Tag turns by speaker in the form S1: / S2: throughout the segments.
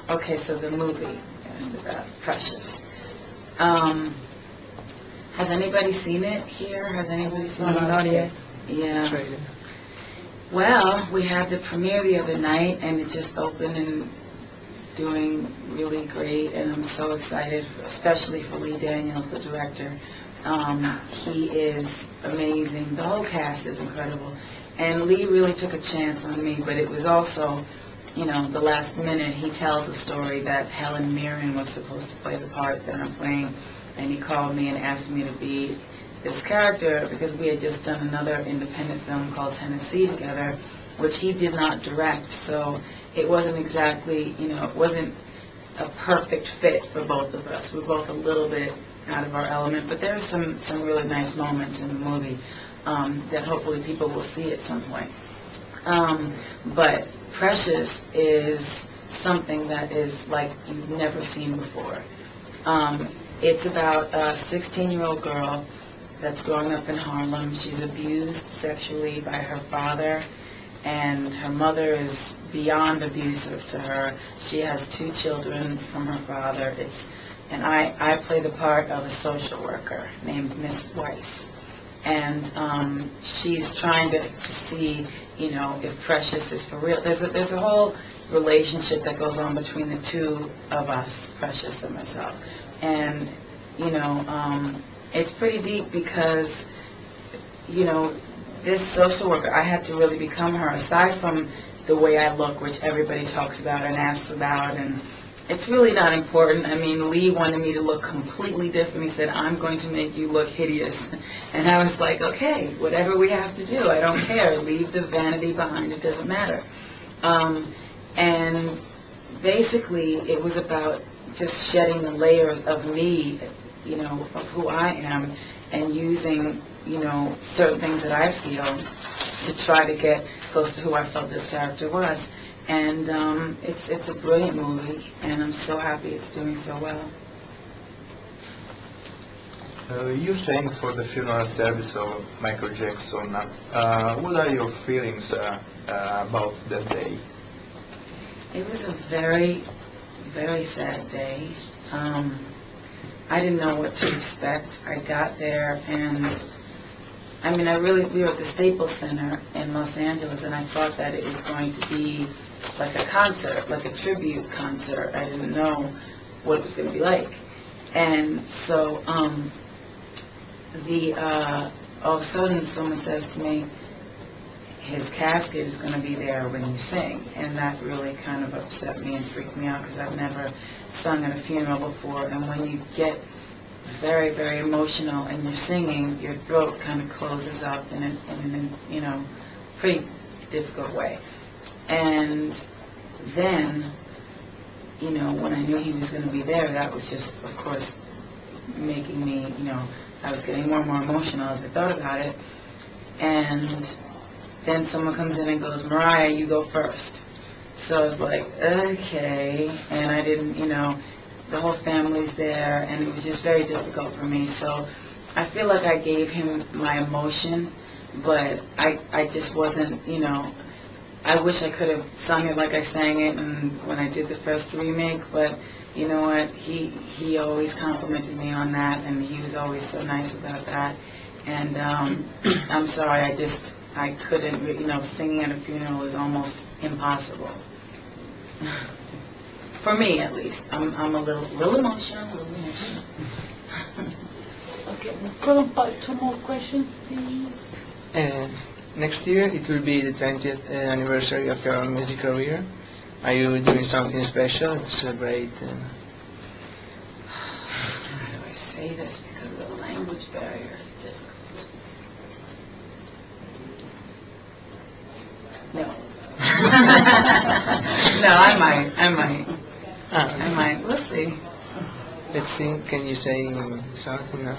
S1: Okay, so the movie is about Precious. Um, has anybody seen it here? Has anybody seen
S2: No,
S1: it?
S2: not yet.
S1: Yeah.
S2: Trailer.
S1: Well, we had the premiere the other night, and it just opened and doing really great, and I'm so excited, especially for Lee Daniels, the director. He is amazing. The whole cast is incredible. And Lee really took a chance on me, but it was also, the last minute he tells a story that Helen Mirren was supposed to play the part that I'm playing, and he called me and asked me to be this character because we had just done another independent film called Tennessee together, which he did not direct. So it wasn't exactly, it wasn't a perfect fit for both of us. We're both a little bit out of our element, but there's some really nice moments in the movie that hopefully people will see at some point. But Precious is something that is like you've never seen before. It's about a 16-year-old girl that's growing up in Harlem. She's abused sexually by her father, and her mother is beyond abusive to her. She has 2 children from her father. And I play the part of a social worker named Miss Weiss. And she's trying to see, if Precious is for real. There's a whole relationship that goes on between the two of us, Precious and myself. And, it's pretty deep because, this social worker, I had to really become her, aside from the way I look, which everybody talks about and asks about, and it's really not important. I mean, Lee wanted me to look completely different. He said, I'm going to make you look hideous. And I was like, okay, whatever we have to do, I don't care. Leave the vanity behind, it doesn't matter. And basically, it was about just shedding the layers of me, of who I am, and using, certain things that I feel to try to get close to who I felt this character was. And it's a brilliant movie, and I'm so happy it's doing so well.
S3: You sang for the funeral service of Michael Jackson. What are your feelings about that day?
S1: It was a very, very sad day. I didn't know what to expect. I got there, and we were at the Staples Center in Los Angeles, and I thought that it was going to be like a concert, like a tribute concert. I didn't know what it was going to be like. And so, all of a sudden someone says to me, his casket is going to be there when you sing. And that really kind of upset me and freaked me out because I've never sung at a funeral before. And when you get very, very emotional and you're singing, your throat kind of closes up in a pretty difficult way. And then, when I knew he was going to be there, that was just, of course, making me, I was getting more and more emotional as I thought about it. And then someone comes in and goes, Mariah, you go first. So I was like, okay. And I didn't, the whole family's there, and it was just very difficult for me. So I feel like I gave him my emotion, but I just wasn't, I wish I could have sung it like I sang it and when I did the first remake, but you know what, he always complimented me on that, and he was always so nice about that. And I'm sorry, I couldn't, singing at a funeral is almost impossible. For me, at least. I'm a little emotional,
S2: Okay, could 2 more questions, please?
S4: And next year it will be the 20th anniversary of your music career. Are you doing something special to celebrate?
S1: How do I say this because of the language barrier? It's difficult. No. No, I might. We'll see.
S4: Let's see. Can you say something now?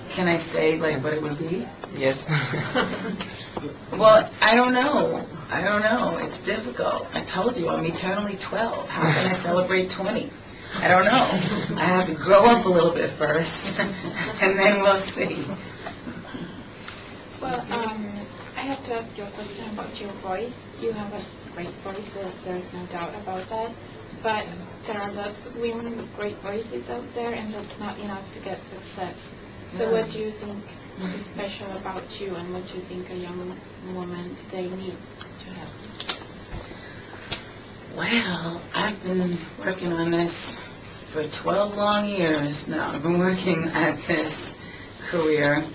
S1: Can I say, like, what it would be?
S4: Yes.
S1: Well, I don't know. It's difficult. I told you, I'm eternally 12. How can I celebrate 20? I don't know. I have to grow up a little bit first, and then we'll see.
S5: Well, I have to ask you a question about your voice. You have a great voice, there's no doubt about that. but there are lots of women with great voices out there, and that's not enough to get success. So what do you think is special about you, and what do you think a young woman today needs to have?
S1: Well, I've been working on this for 12 long years now. I've been working at this career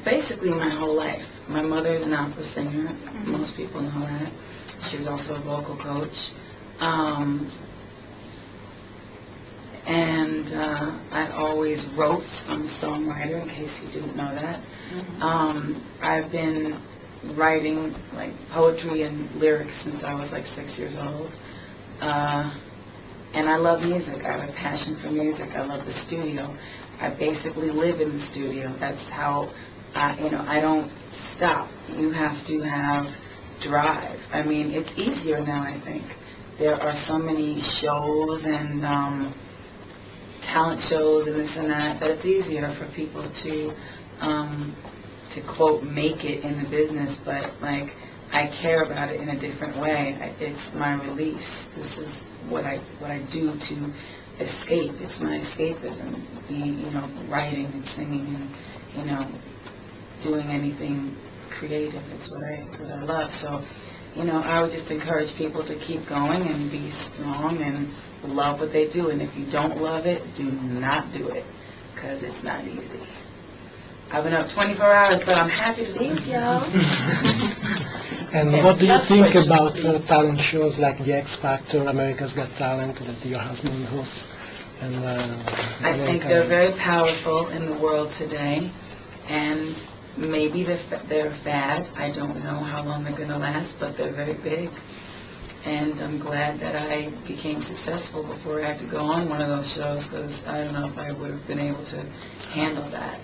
S1: basically my whole life. My mother is an opera singer. Most people know that. She's also a vocal coach. And I always wrote. I'm a songwriter, in case you didn't know that. I've been writing like poetry and lyrics since I was like 6 years old. And I love music. I have a passion for music. I love the studio. I basically live in the studio. That's how, I don't stop. You have to have drive. I mean, it's easier now, I think. There are so many shows and talent shows and this and that it's easier for people to quote, make it in the business, but like, I care about it in a different way. It's my release. This is what I do to escape. It's my escapism. Being, writing and singing and, doing anything creative. It's what I love. So, I would just encourage people to keep going and be strong and love what they do. And if you don't love it, do not do it, because it's not easy. I've been up 24 hours, but I'm happy to leave, y'all.
S6: And what do you think about talent shows like The X Factor, America's Got Talent, that your husband hosts? And
S1: I think they're very powerful in the world today, and maybe they're a fad. I don't know how long they're going to last, but they're very big. And I'm glad that I became successful before I had to go on one of those shows, because I don't know if I would have been able to handle that.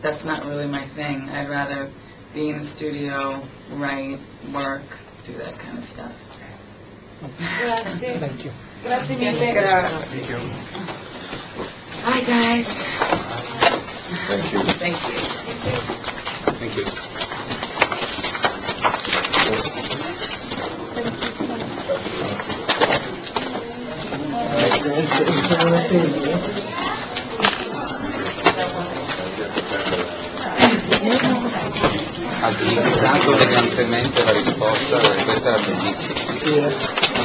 S1: That's not really my thing. I'd rather be in the studio, write, work, do that kind of stuff.
S6: Thank you.
S2: Grazie
S1: Thank
S2: mille.
S3: Thank you.
S1: Hi, guys.
S3: Thank you.
S1: Thank you.
S3: Thank you.
S7: Ha smissato elegantemente la risposta, questa era bellissima.
S6: Sì,